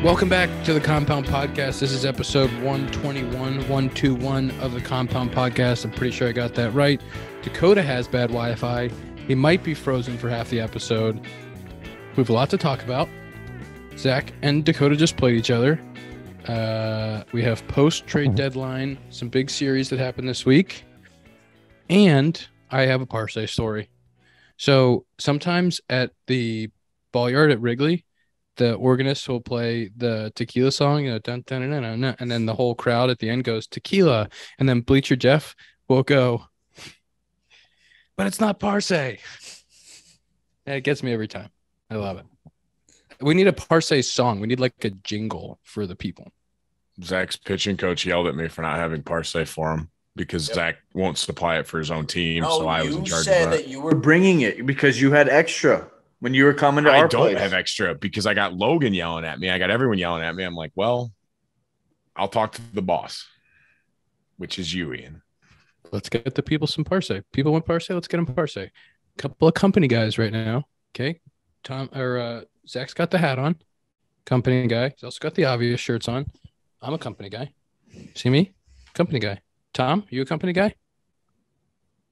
Welcome back to the Compound Podcast. This is episode 121 of the Compound Podcast. I'm pretty sure I got that right. Dakota has bad Wi-Fi. He might be frozen for half the episode. We have a lot to talk about. Zack and Dakota just played each other. We have post-trade deadline, some big series that happened this week. And I have a Parsay story. So sometimes at the ball yard at Wrigley, the organist will play the tequila song, dun, dun, dun, dun, dun, and then the whole crowd at the end goes tequila, and then Bleacher Jeff will go, but it's not Parsay. And it gets me every time. I love it. We need a Parsay song. We need like a jingle for the people. Zach's pitching coach yelled at me for not having Parsay for him because Zach won't supply it for his own team. So I was in charge of that. You said that you were bringing it because you had extra. When you were coming to our place. I don't have extra because I got Logan yelling at me. I got everyone yelling at me. I'm like, well, I'll talk to the boss, which is you, Ian. Let's get the people some Parsay. People want Parsay. Let's get them Parsay. A couple of company guys right now. Okay. Zach's got the hat on. Company guy. He's also got the obvious shirts on. I'm a company guy. See me? Company guy. Tom, you a company guy?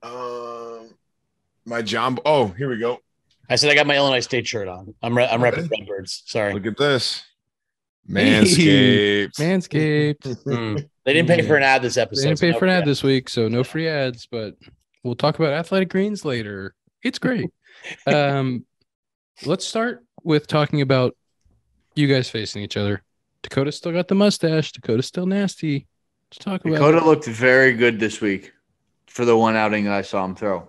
My John. Oh, here we go. I said I got my Illinois State shirt on. I'm repping Redbirds. Sorry. Look at this. Manscaped. Manscaped. They didn't pay for an ad this episode. They didn't pay for an ad this week, so no free ads, but we'll talk about Athletic Greens later. It's great. Let's start with talking about you guys facing each other. Dakota still got the mustache. Dakota's still nasty. Let's talk about Dakota looked very good this week for the one outing that I saw him throw.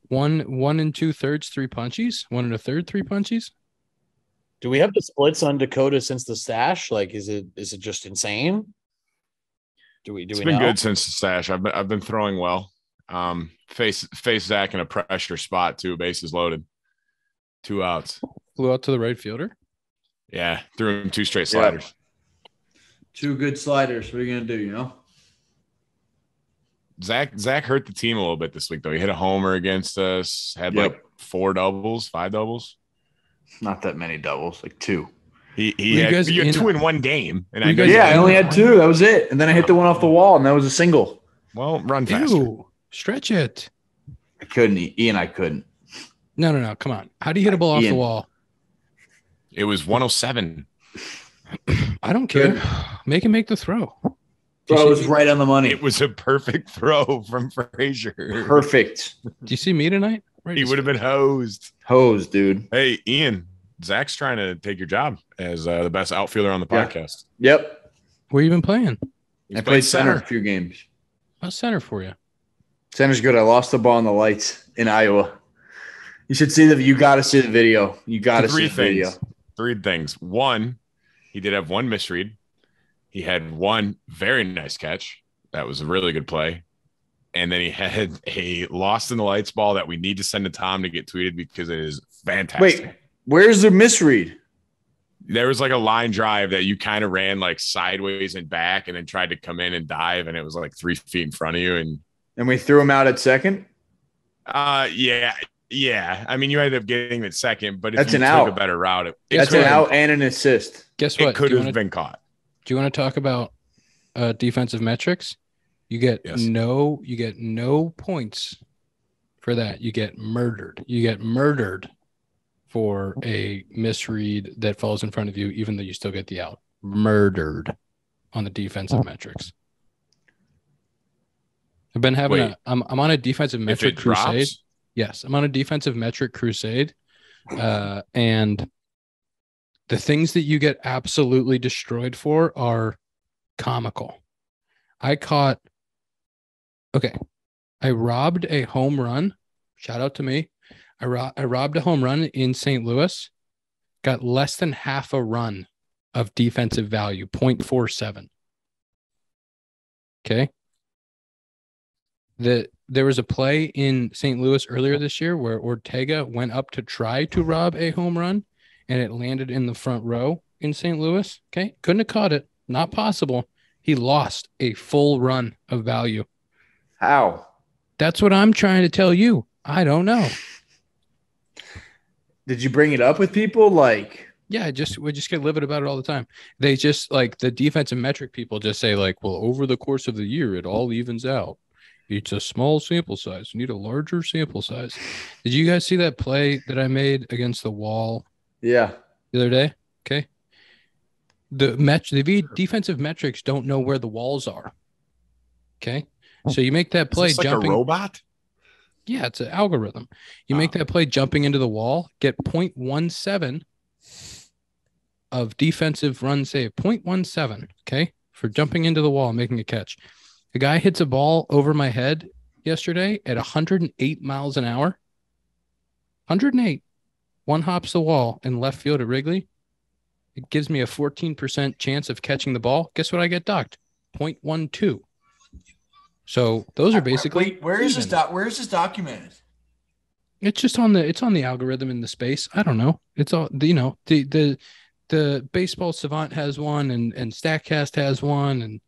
1 2/3 3 punchies, 1 1/3 3 punchies. Do we have the splits on Dakota since the stash? Like, is it just insane? It's been good since the stash. I've been throwing well. Face Zach in a pressure spot too. Bases loaded, 2 outs. Flew out to the right fielder. Yeah, threw him 2 straight sliders. 2 good sliders. What are you gonna do? You know. Zach hurt the team a little bit this week, though. He hit a homer against us, had like 4 doubles, 5 doubles. Not that many doubles, like 2. He had 2 in one game. And I only had 2. That was it. And then I hit the one off the wall, and that was a single. Well, run faster. Ew, stretch it. I couldn't. Ian, I couldn't. No. Come on. How do you hit a ball off the wall? It was 107. I don't care. Make the throw. Bro, it was right on the money. It was a perfect throw from Frazier. Perfect. Do you see me tonight? He would have been hosed. Hosed, dude. Hey, Ian, Zach's trying to take your job as the best outfielder on the podcast. Yep. Where you been playing? I played center a few games. How's center for you? Center's good. I lost the ball in the lights in Iowa. You should see you got to see the video. You got to see the video. 3 things. 1, he did have 1 misread. He had 1 very nice catch. That was a really good play. And then he had a lost in the lights ball that we need to send to Tom to get tweeted because it is fantastic. Wait, where's the misread? There was like a line drive that you kind of ran like sideways and back and then tried to come in and dive. And it was like 3 feet in front of you. And we threw him out at second? Yeah. I mean, you ended up getting it second, but if you took a better route, that's an out and an assist. Guess what? It could have been caught. Do you want to talk about defensive metrics? You get no points for that. You get murdered. You get murdered for a misread that falls in front of you, even though you still get the out. Murdered on the defensive metrics. I've been having I'm on a defensive metric crusade. Yes, I'm on a defensive metric crusade. And the things that you get absolutely destroyed for are comical. I robbed a home run. Shout out to me. I robbed a home run in St. Louis. Got less than half a run of defensive value, 0.47. Okay. There was a play in St. Louis earlier this year where Ortega went up to try to rob a home run, and it landed in the front row in St. Louis. Okay. Couldn't have caught it. Not possible. He lost a full run of value. How? That's what I'm trying to tell you. I don't know. Did you bring it up with people? Like, Yeah, we just get livid about it all the time. They just like the defensive metric people just say like, well, over the course of the year, it all evens out. It's a small sample size. You need a larger sample size. Did you guys see that play that I made against the wall Yeah. the other day? Okay. The defensive metrics don't know where the walls are. Okay. So you make that play Is this like jumping. a robot? Yeah, it's an algorithm. You make that play jumping into the wall, get 0.17 of defensive run save. 0.17, okay, for jumping into the wall and making a catch. The guy hits a ball over my head yesterday at 108 miles an hour. 108. One hops the wall in left field at Wrigley. It gives me a 14% chance of catching the ball. Guess what I get docked? 0.12. So those are basically. Wait, where is this documented? It's just on the algorithm in the space. I don't know. It's all the Baseball Savant has one, and Statcast has one, and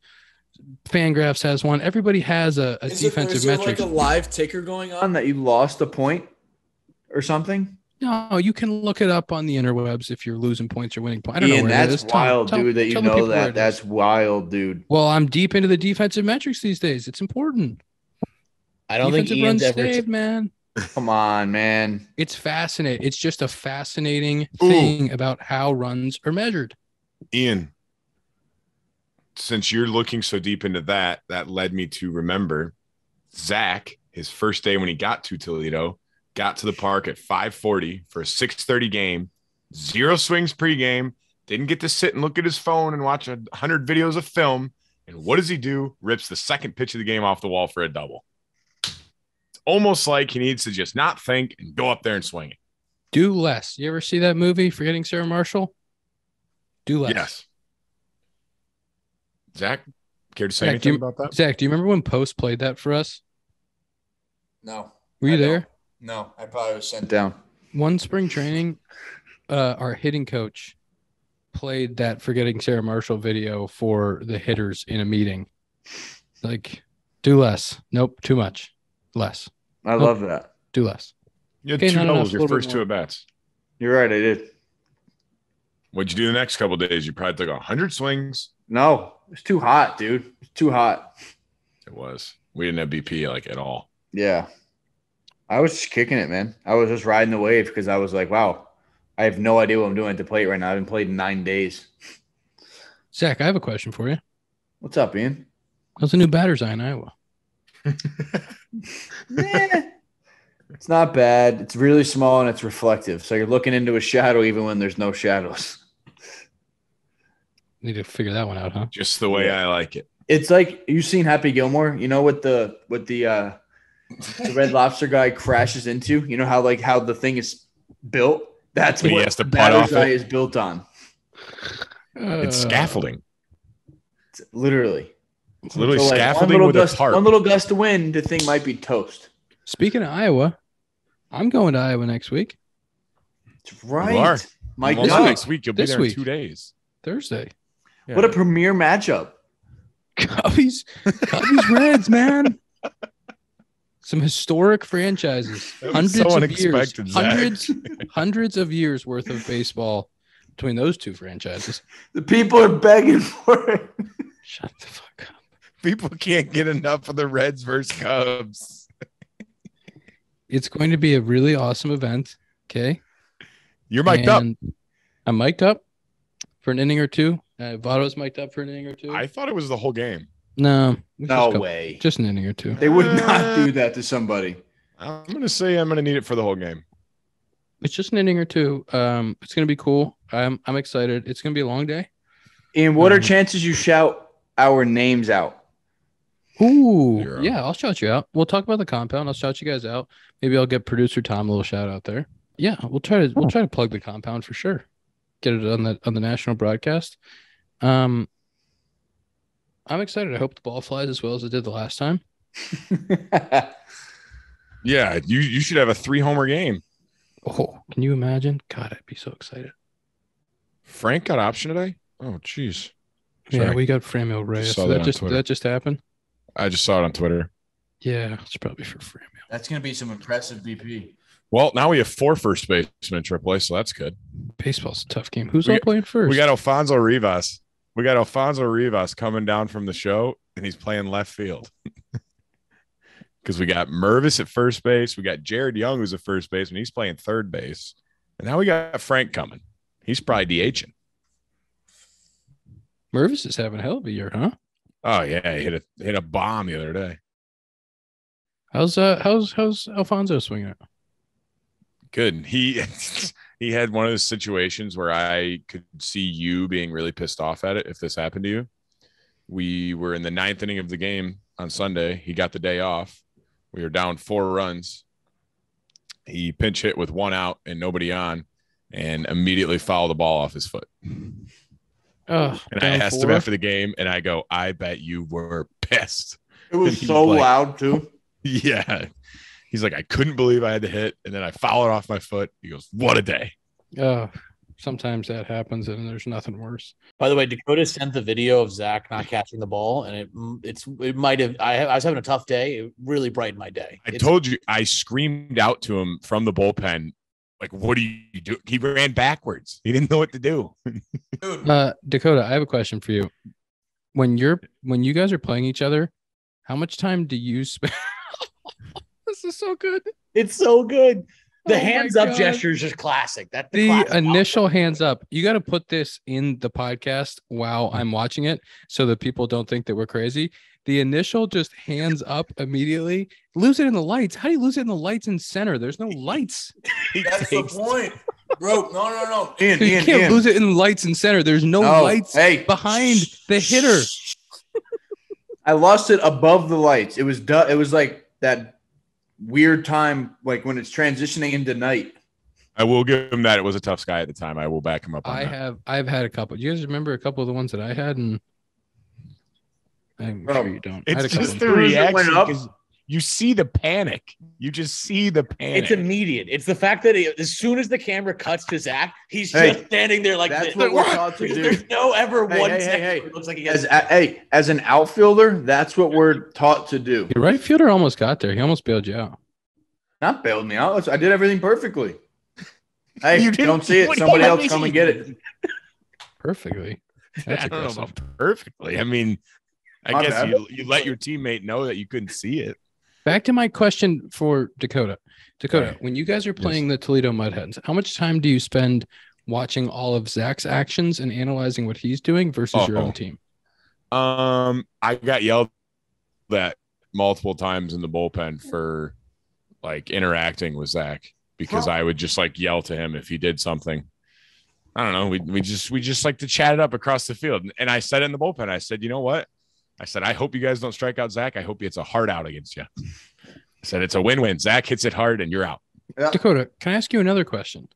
Fangraphs has one. Everybody has a defensive metric. Is there like a live ticker going on that you lost a point or something? No, you can look it up on the interwebs if you're losing points or winning points. I don't know where that's it is. wild, dude. That you know that. That's wild, dude. Well, I'm deep into the defensive metrics these days. It's important. I don't think Ian's ever saved, man. Come on, man. It's fascinating. It's just a fascinating thing about how runs are measured. Ian, since you're looking so deep into that led me to remember Zach, his first day when he got to Toledo, got to the park at 5:40 for a 6:30 game, 0 swings pregame, didn't get to sit and look at his phone and watch 100 videos of film. And what does he do? Rips the second pitch of the game off the wall for a double. It's almost like he needs to just not think and go up there and swing it. Do less. You ever see that movie, Forgetting Sarah Marshall? Do less. Yes. Zach, care to say anything about that? Zach, do you remember when Post played that for us? No. Were you there? No, I probably was sent down. One spring training, our hitting coach played that Forgetting Sarah Marshall video for the hitters in a meeting. Like, do less. Nope, too much. Less. I love that. Do less. You had 2 doubles your first 2 at-bats. You're right, I did. What'd you do the next couple of days? You probably took 100 swings. No, it's too hot, dude. It's too hot. It was. We didn't have BP like at all. Yeah. I was just kicking it, man. I was just riding the wave because I was like, wow, I have no idea what I'm doing at the plate right now. I haven't played in 9 days. Zach, I have a question for you. What's up, Ian? How's the new batter's eye in Iowa? It's not bad. It's really small and it's reflective. So you're looking into a shadow even when there's no shadows. Need to figure that one out, huh? Just the way I like it. It's like you've seen Happy Gilmore, you know, with the Red Lobster guy crashes into. You know how the thing is built? That's what he has to the putt off batter's eye it? is built on. It's scaffolding. It's literally. It's literally So, like, scaffolding with a tarp. one little gust of wind, the thing might be toast. Speaking of Iowa, I'm going to Iowa next week. That's right. You are. Mike Also Duck. next week. You'll be This there in week. 2 days. Thursday. Yeah. What a premier matchup. Cubbies Reds, man. Some historic franchises. That was so unexpected, Zach. Hundreds of years worth of baseball between those two franchises. The people are begging for it. Shut the fuck up. People can't get enough of the Reds versus Cubs. It's going to be a really awesome event. Okay. You're mic'd up. I'm mic'd up for an inning or two. Votto's mic'd up for an inning or two. I thought it was the whole game. No. No way. Just an inning or two. They would not do that to somebody. I'm going to say I'm going to need it for the whole game. It's just an inning or two. It's going to be cool. I'm excited. It's going to be a long day. And what are chances you shout our names out? Ooh, Zero. yeah, I'll shout you out. We'll talk about the compound. I'll shout you guys out. Maybe I'll get producer Tom a little shout out there. Yeah, we'll try to plug the compound for sure. Get it on the national broadcast. I'm excited. I hope the ball flies as well as it did the last time. Yeah, you should have a 3-homer game. Oh, can you imagine? God, I'd be so excited. Frank got option today? Oh, jeez. Yeah, we got Framil Reyes. saw that on Did Twitter. that just happen? I just saw it on Twitter. Yeah, it's probably for Framil. That's going to be some impressive BP. Well, now we have 4 first basemen in AAA, so that's good. Baseball's a tough game. Who's all playing first? We got Alfonso Rivas. We got Alfonso Rivas coming down from the show, and he's playing left field. Because we got Mervis at first base. We got Jared Young, who's at first base, and he's playing third base. And now we got Frank coming. He's probably DHing. Mervis is having a hell of a year, huh? Oh, yeah. He hit a bomb the other day. How's Alfonso swinging it? Good. He had one of those situations where I could see you being really pissed off at it if this happened to you. We were in the 9th inning of the game on Sunday. He got the day off. We were down 4 runs. He pinch hit with 1 out and nobody on, and immediately fouled the ball off his foot. Oh, and I asked him after the game, and I go, I bet you were pissed. It was so loud, too. Yeah. He's like, I couldn't believe I had to hit, and then I fouled it off my foot. He goes, what a day. Oh, sometimes that happens, and there's nothing worse. By the way, Dakota sent the video of Zach not catching the ball, and it might have. I was having a tough day. It really brightened my day. I told you, I screamed out to him from the bullpen, like, what do you do? He ran backwards. He didn't know what to do. Dakota, I have a question for you. When you guys are playing each other, how much time do you spend? This is so good. It's so good. The hands up gesture is just classic. The initial hands up. You got to put this in the podcast while I'm watching it so that people don't think that we're crazy. The initial just hands up immediately. Lose it in the lights. How do you lose it in the lights in center? There's no lights. That's the point. Bro, no. You can't lose it in the lights in center. There's no lights behind the hitter. I lost it above the lights. It was like that weird time, like when it's transitioning into night. I will give him that. It was a tough sky at the time. I will back him up on that. I've had a couple. Do you guys remember a couple of the ones that I had? And I'm sure you don't. It's just the reaction because you see the panic. You just see the panic. It's immediate. It's the fact that as soon as the camera cuts to Zach, he's just standing there like that's what we're taught to do. There's no ever one second. It looks like he has. As an outfielder, that's what we're taught to do. Your right fielder almost got there. He almost bailed you out. Not bailed me out. I did everything perfectly. Hey, you don't see it. Somebody else come and get it. Perfectly. That's I don't know about perfectly. I mean, I guess you let your teammate know that you couldn't see it. Back to my question for Dakota. Dakota, when you guys are playing the Toledo Mudhens, how much time do you spend watching all of Zach's actions and analyzing what he's doing versus your own team? I got yelled at multiple times in the bullpen for like interacting with Zach because I would just like yell to him if he did something. I don't know. We just like to chat it up across the field. And I said in the bullpen, I said, you know what? I said, I hope you guys don't strike out Zach. I hope it's a hard out against you. I said, it's a win-win. Zach hits it hard and you're out. Yeah. Dakota, can I ask you another question?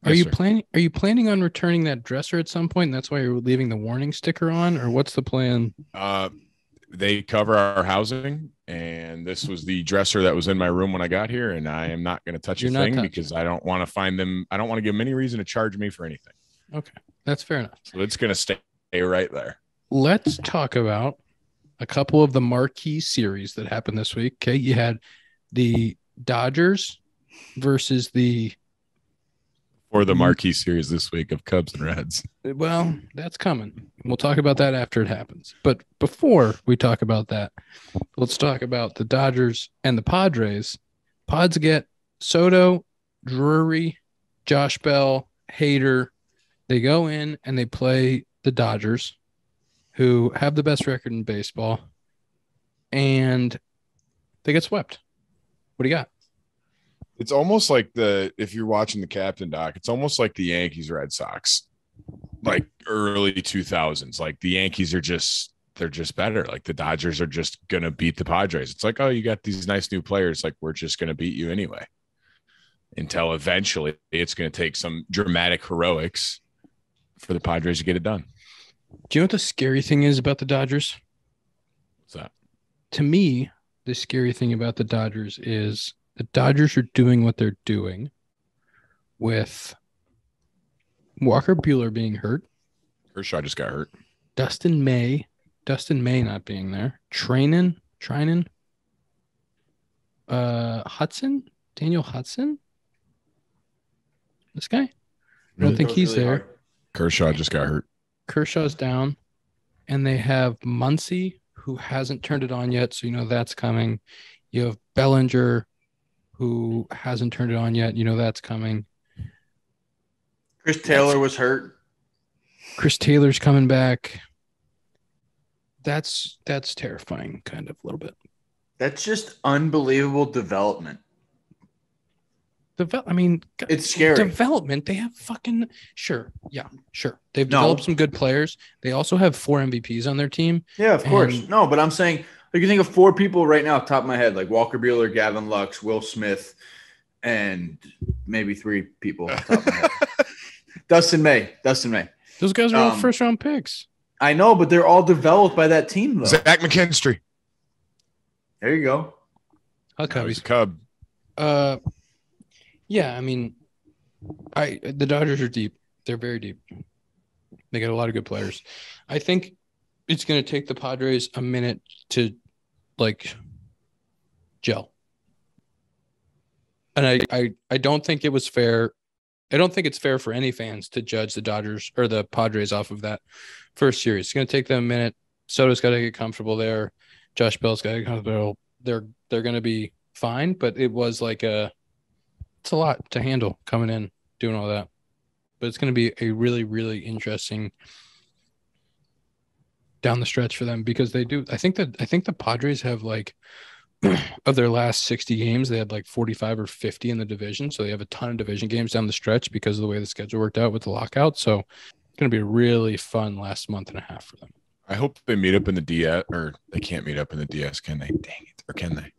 Are you planning on returning that dresser at some point? And that's why you're leaving the warning sticker on, or what's the plan? They cover our housing, and this was the dresser that was in my room when I got here, and I am not going to touch a thing because I don't want to find them. I don't want to give them any reason to charge me for anything. Okay, that's fair enough. So it's going to stay right there. Let's talk about a couple of the marquee series that happened this week. Okay, you had the Dodgers versus the marquee series this week of Cubs and Reds. Well, that's coming. We'll talk about that after it happens. But before we talk about that, let's talk about the Dodgers and the Padres. Pods get Soto, Drury, Josh Bell, Hader. They go in and they play the Dodgers, who have the best record in baseball, and they get swept. What do you got? It's almost like if you're watching the Captain Doc, it's almost like the Yankees Red Sox, like early 2000s. Like the Yankees they're just better. Like the Dodgers are just going to beat the Padres. It's like, oh, you got these nice new players. Like we're just going to beat you anyway. Until eventually it's going to take some dramatic heroics for the Padres to get it done. Do you know what the scary thing is about the Dodgers? What's that? To me, the scary thing about the Dodgers is the Dodgers are doing what they're doing with Walker Buehler being hurt. Kershaw just got hurt. Dustin May not being there. Treinen, Hudson, Daniel Hudson? This guy? I Really? don't think Throws he's really there. hard. Kershaw just got hurt. Kershaw's down. And they have Muncy, who hasn't turned it on yet, so you know that's coming. You have Bellinger, who hasn't turned it on yet. You know that's coming. Chris Taylor was hurt. Chris Taylor's coming back. That's terrifying, kind of a little bit. That's just unbelievable development. It's scary. Development. They have fucking sure. They've No. developed some good players. They also have 4 MVPs on their team. Yeah, of course. And- No, but I'm saying like you think of 4 people right now, top of my head, like Walker Buehler, Gavin Lux, Will Smith, and maybe 3 people. Top of my head. Dustin May. Those guys are all Um, first round picks. I know, but they're all developed by that team, though. Zach McKinstry. There you go. How That was Cubbies? a Cub. Yeah, I mean, the Dodgers are deep. They're very deep. They got a lot of good players. I think it's going to take the Padres a minute to like gel. And I don't think it was fair. I don't think it's fair for any fans to judge the Dodgers or the Padres off of that first series. It's going to take them a minute. Soto's got to get comfortable there. Josh Bell's got to get comfortable. They're going to be fine, but it was like it's a lot to handle coming in, doing all that. But it's going to be a really, really interesting down the stretch for them because they do. I think the Padres have like of their last 60 games, they had like 45 or 50 in the division. So they have a ton of division games down the stretch because of the way the schedule worked out with the lockout. So it's going to be a really fun last month and a half for them. I hope they meet up in the DS, or they can't meet up in the DS, can they? Dang it. Or can they?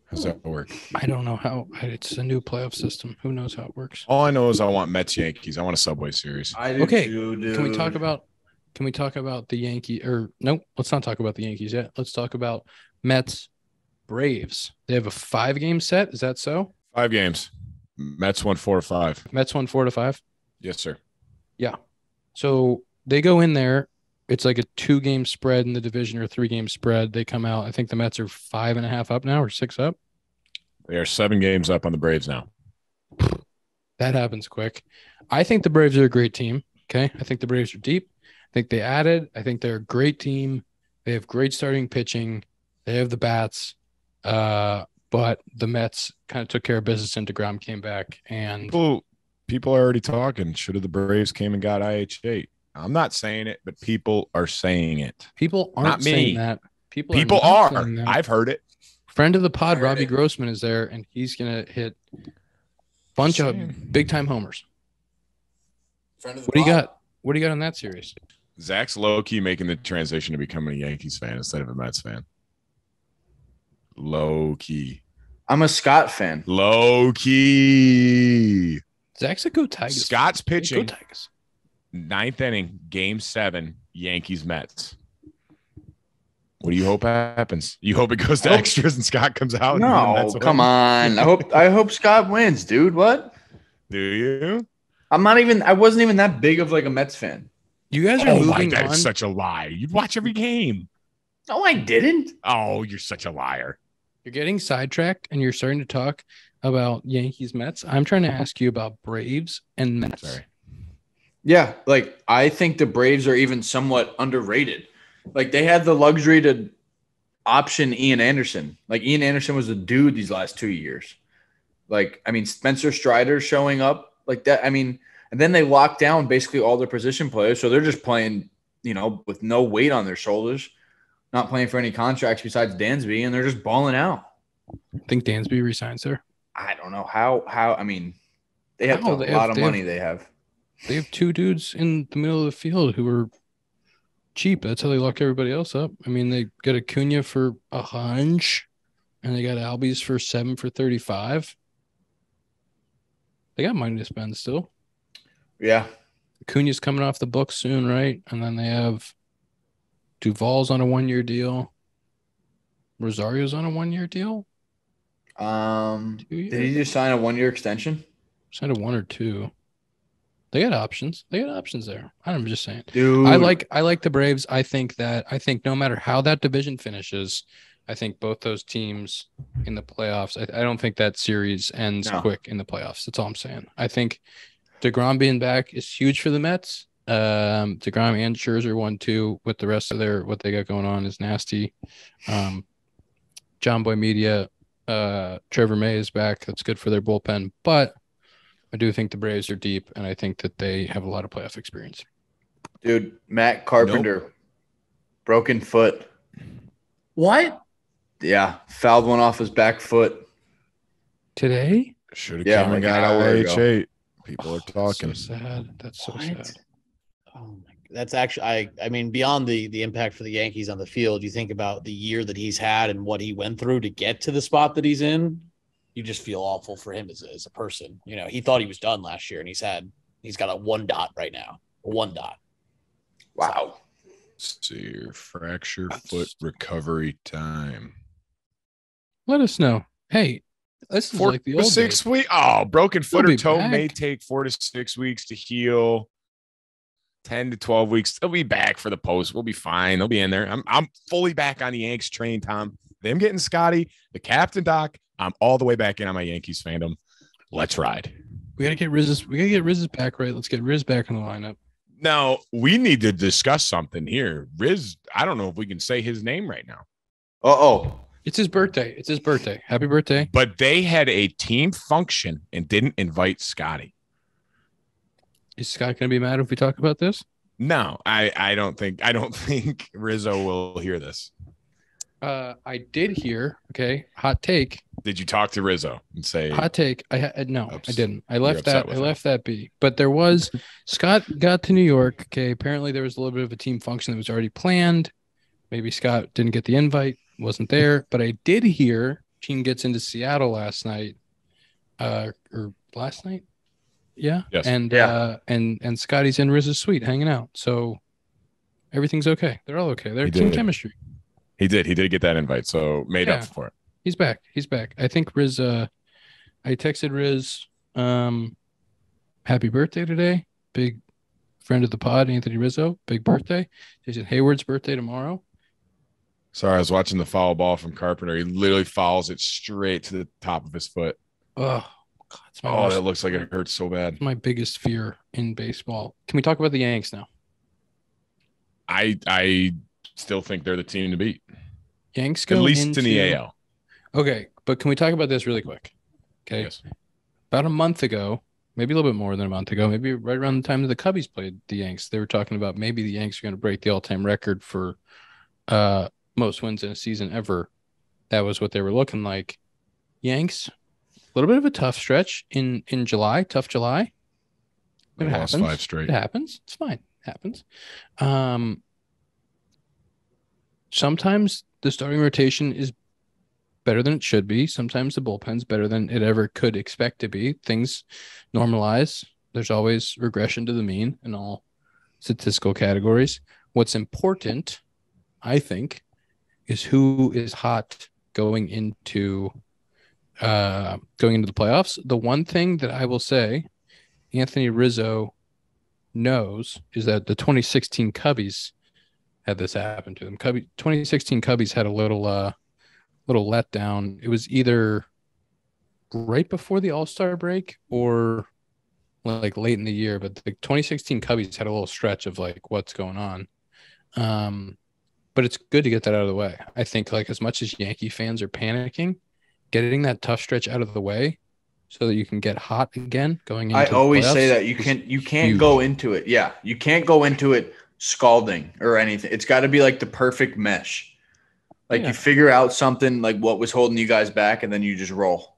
How's that work? I don't know how. It's a new playoff system. Who knows how it works? All I know is I want Mets Yankees. I want a Subway Series. I do Okay, too, dude. Can we talk about the Yankee or no, let's not talk about the Yankees yet. Let's talk about Mets Braves. They have a 5-game set. Is that so? 5 games. Mets won 4-5. Mets won 4-5. Yes, sir. Yeah. So they go in there. It's like a 2-game spread in the division or a 3-game spread. They come out. I think the Mets are 5.5 up now or 6 up. They are 7 games up on the Braves now. That happens quick. I think the Braves are a great team. Okay. I think the Braves are deep. I think they added. I think they're a great team. They have great starting pitching. They have the bats. But the Mets kind of took care of business and DeGrom came back. And People are already talking. Should have the Braves came and got IH8. I'm not saying it, but people are saying it. people aren't Not me. saying that. People People not are. saying that. I've heard it. Friend of the pod, heard Robbie it. Grossman, is there, and he's going to hit bunch of big-time homers. Friend of the What do you pod. got? What do you got on that series? Zach's low-key making the transition to becoming a Yankees fan instead of a Mets fan. Low-key. I'm a Scott fan. Low-key. Zach's a go Tigers. Scott's Go pitching. Tigers. 9th inning, Game 7, Yankees-Mets. What do you hope happens? You hope it goes to I hope- extras and Scott comes out? and the No, Mets win? come on. I hope Scott wins, dude. What? Do you? I wasn't even that big of like a Mets fan. You guys are Oh my, moving that on. is such a lie. You'd watch every game. No, I didn't. Oh, you're such a liar. You're getting sidetracked, and you're starting to talk about Yankees Mets. I'm trying to ask you about Braves and Mets. Sorry. Yeah, like I think the Braves are even somewhat underrated. Like they had the luxury to option Ian Anderson. Like Ian Anderson was a dude these last 2 years. Like, I mean, Spencer Strider showing up like that. I mean, and then they locked down basically all their position players. So they're just playing, with no weight on their shoulders, not playing for any contracts besides Dansby, and they're just balling out. I think Dansby resigns there. I don't know how, I mean, they have How? a They lot have- of they money have- they have. They have 2 dudes in the middle of the field who are cheap. That's how they lock everybody else up. I mean, they got Acuna for a hunch, and they got Albies for 7 for 35. They got money to spend still. Yeah. Acuna's coming off the books soon, right? And then they have Duvall's on a 1-year deal. Rosario's on a 1-year deal. 2 years? Did he just sign a 1-year extension? Signed a 1 or 2. They got options. They got options there. I'm just saying. Dude. I like the Braves. I think no matter how that division finishes, I think both those teams in the playoffs, I don't think that series ends quick in the playoffs. That's all I'm saying. I think DeGrom being back is huge for the Mets. DeGrom and Scherzer 1-2 with the rest of what they got going on is nasty. John Boy Media, Trevor May is back. That's good for their bullpen. But I do think the Braves are deep, and I think that they have a lot of playoff experience. Dude, Matt Carpenter, broken foot. What? Yeah, fouled one off his back foot. Today? Should have come and got IH8. People are talking. So sad. That's so sad. Oh my! That's actually, I mean, beyond the impact for the Yankees on the field, you think about the year that he's had and what he went through to get to the spot that he's in. You just feel awful for him as a person. You know, he thought he was done last year, and he's got a 1 dot right now. A 1 dot. Wow. Let's see your fracture foot recovery time. Let us know. Hey, this is 4 like the to old 6 days. weeks. Oh, broken foot or toe back. may take 4 to 6 weeks to heal. 10 to 12 weeks. They'll be back for the post. We'll be fine. They'll be in there. I'm fully back on the Yanks train, Tom. Them getting Scotty, the captain, Doc. I'm all the way back in on my Yankees fandom. Let's ride. We gotta get Riz's back right. Let's get Riz back in the lineup. Now, we need to discuss something here. Riz, I don't know if we can say his name right now. It's his birthday. Happy birthday. But they had a team function and didn't invite Scotty. Is Scott going to be mad if we talk about this? No, I don't think Rizzo will hear this. I did hear, okay, hot take. Did you talk to Rizzo and say hot take? No, Oops. I didn't. I left that be. But there was Scott got to New York. Okay, apparently there was a little bit of a team function that was already planned. Maybe Scott didn't get the invite, wasn't there. But I did hear Gene gets into Seattle last night. Or last night? Yeah. Yes. And Scotty's in Riz's suite hanging out. So everything's okay. They're all okay. They're team chemistry. He did get that invite, so made up for it. He's back. I think Riz I texted Riz happy birthday today. Big friend of the pod, Anthony Rizzo. Big birthday. Jason Hayward's birthday tomorrow. Sorry, I was watching the foul ball from Carpenter. He literally fouls it straight to the top of his foot. Oh, God, that looks like it hurts so bad. It's my biggest fear in baseball. Can we talk about the Yanks now? I still think they're the team to beat. Yanks go at least in the AL. Okay, but can we talk about this really quick? Okay. Yes. About a month ago, maybe a little bit more than a month ago, maybe right around the time that the Cubbies played the Yanks, they were talking about maybe the Yanks are going to break the all-time record for most wins in a season ever. That was what they were looking like. Yanks, a little bit of a tough stretch in July, tough July. They lost 5 straight. It happens. It's fine. It happens. Sometimes the starting rotation is better than it should be. Sometimes the bullpen's better than it ever could expect to be. Things normalize. There's always regression to the mean in all statistical categories. What's important, I think, is who is hot going into the playoffs. The one thing that I will say Anthony Rizzo knows is that the 2016 Cubbies had this happen to them. 2016 Cubbies had a little letdown. It was either right before the All-Star break or like late in the year, but the 2016 Cubbies had a little stretch of like what's going on. But it's good to get that out of the way. I think like as much as Yankee fans are panicking, getting that tough stretch out of the way so that you can get hot again going into I always playoffs say that you can't go into it. Yeah. You can't go into it scalding or anything. It's got to be like the perfect mesh. Like you figure out something like what was holding you guys back and then you just roll.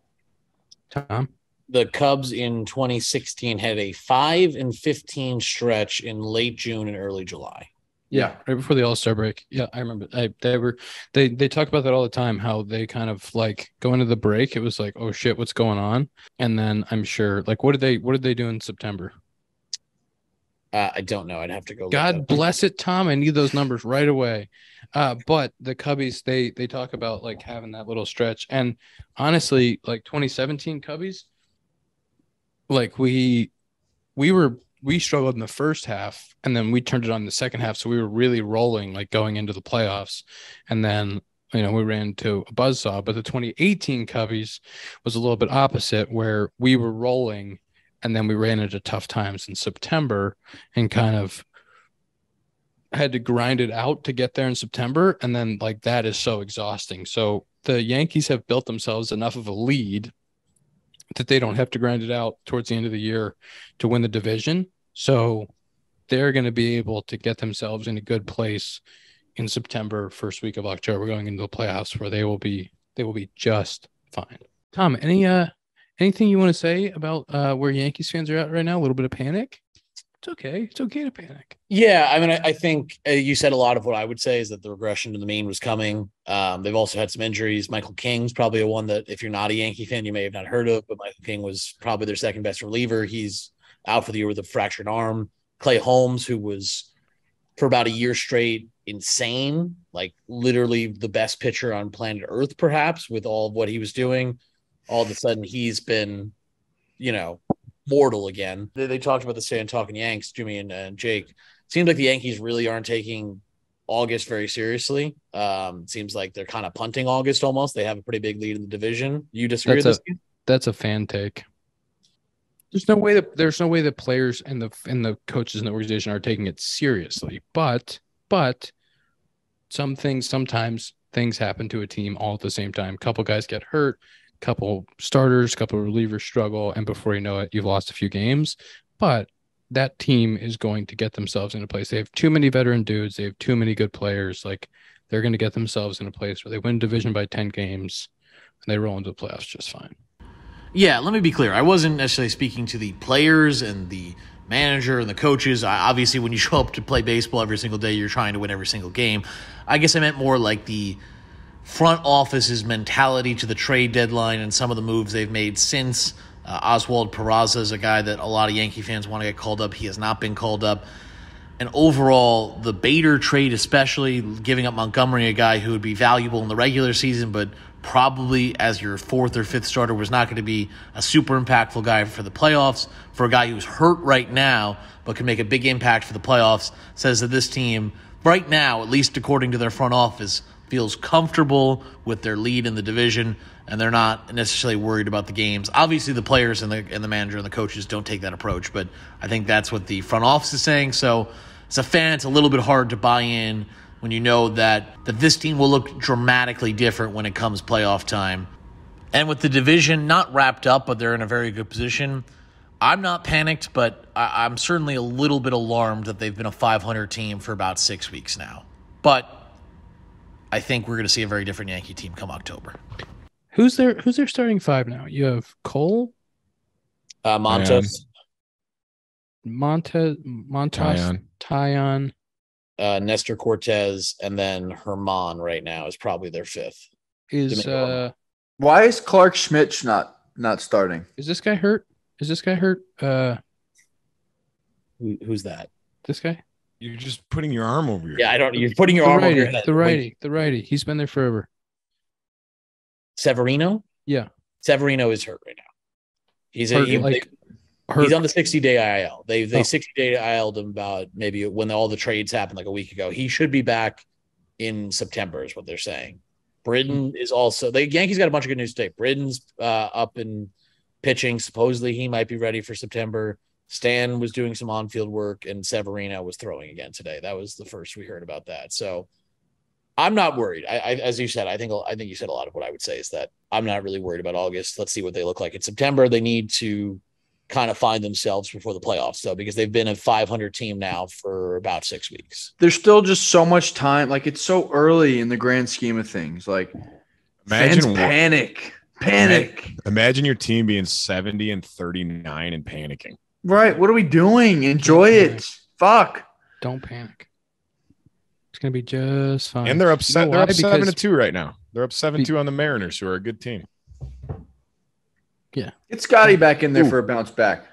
Tom? The Cubs in 2016 had a 5-15 stretch in late June and early July. Yeah, right before the All-Star break. Yeah, I remember. They talk about that all the time, how they kind of like go into the break. It was like, oh shit, what's going on? And then I'm sure, like, what did they do in September? I don't know. I'd have to go. God bless it, Tom. I need those numbers right away. But the Cubbies, they talk about like having that little stretch. And honestly, like 2017 Cubbies, like we struggled in the first half and then we turned it on in the second half. So we were really rolling, like going into the playoffs. And then we ran into a buzzsaw. But the 2018 Cubbies was a little bit opposite, where we were rolling and then we ran into tough times in September and kind of had to grind it out to get there in September. And then like that is so exhausting. So the Yankees have built themselves enough of a lead that they don't have to grind it out towards the end of the year to win the division. So they're going to be able to get themselves in a good place in September, first week of October, going into the playoffs, where they will be just fine. Tom, anything you want to say about where Yankees fans are at right now? A little bit of panic? It's okay. It's okay to panic. Yeah, I mean, I think you said a lot of what I would say is that the regression to the mean was coming. They've also had some injuries. Michael King's probably a one that if you're not a Yankee fan, you may have not heard of, but Michael King was probably their second best reliever. He's out for the year with a fractured arm. Clay Holmes, who was for about a year straight insane, like literally the best pitcher on planet Earth, perhaps, with all of what he was doing. All of a sudden, he's been, mortal again. They talked about the Stan Talking Yanks, Jimmy and Jake. Seems like the Yankees really aren't taking August very seriously. Seems like they're kind of punting August almost. They have a pretty big lead in the division. You disagree with this? That's a fan take. There's no way that players and the coaches in the organization are taking it seriously. But sometimes things happen to a team all at the same time. Couple guys get hurt, couple starters, couple relievers struggle, and before you know it, you've lost a few games. But that team is going to get themselves in a place. They have too many veteran dudes. They have too many good players. Like, they're going to get themselves in a place where they win division by 10 games and they roll into the playoffs just fine. Yeah, let me be clear. I wasn't necessarily speaking to the players and the manager and the coaches. Obviously, when you show up to play baseball every single day, you're trying to win every single game. I guess I meant more like the front office's mentality to the trade deadline and some of the moves they've made since. Oswald Peraza is a guy that a lot of Yankee fans want to get called up. He has not been called up. And overall, the Bader trade, especially giving up Montgomery, a guy who would be valuable in the regular season, but probably as your fourth or fifth starter was not going to be a super impactful guy for the playoffs. For a guy who's hurt right now but can make a big impact for the playoffs, says that this team right now, at least according to their front office, feels comfortable with their lead in the division, and they're not necessarily worried about the games. Obviously, the players and the manager and the coaches don't take that approach, but I think that's what the front office is saying. So as a fan, it's a little bit hard to buy in when you know that this team will look dramatically different when it comes playoff time. And with the division not wrapped up, but they're in a very good position, I'm not panicked, but I'm certainly a little bit alarmed that they've been a 500 team for about 6 weeks now. But I think we're going to see a very different Yankee team come October. Who's their starting five now? You have Cole, Montes, Tyon, Nestor Cortez, and then Herman right now is probably their fifth. Why is Clark Schmidt not starting? Is this guy hurt? Who's that? This guy? You're just putting your arm over your head. You're putting your arm over your head. The righty. He's been there forever. Severino? Yeah. Severino is hurt right now. He's hurt. He's on the 60-day IL. They 60-day IL'd him about maybe when all the trades happened like a week ago. He should be back in September is what they're saying. Britton is also – the Yankees got a bunch of good news today. Britton's up and pitching. Supposedly he might be ready for September. Stan was doing some on-field work, and Severino was throwing again today. That was the first we heard about that. So I'm not worried. I as you said, I think you said a lot of what I would say is that I'm not really worried about August. Let's see what they look like in September. They need to kind of find themselves before the playoffs, though, because they've been a 500 team now for about 6 weeks. There's still just so much time. Like, it's so early in the grand scheme of things. Like, fans panic. Imagine your team being 70-39 and panicking. Right. What are we doing? Enjoy it. Fuck. Don't panic. It's going to be just fine. And they're upset. They're up 7-2 right now. They're up 7-2 on the Mariners, who are a good team. Yeah. Get Scotty back in there for a bounce back.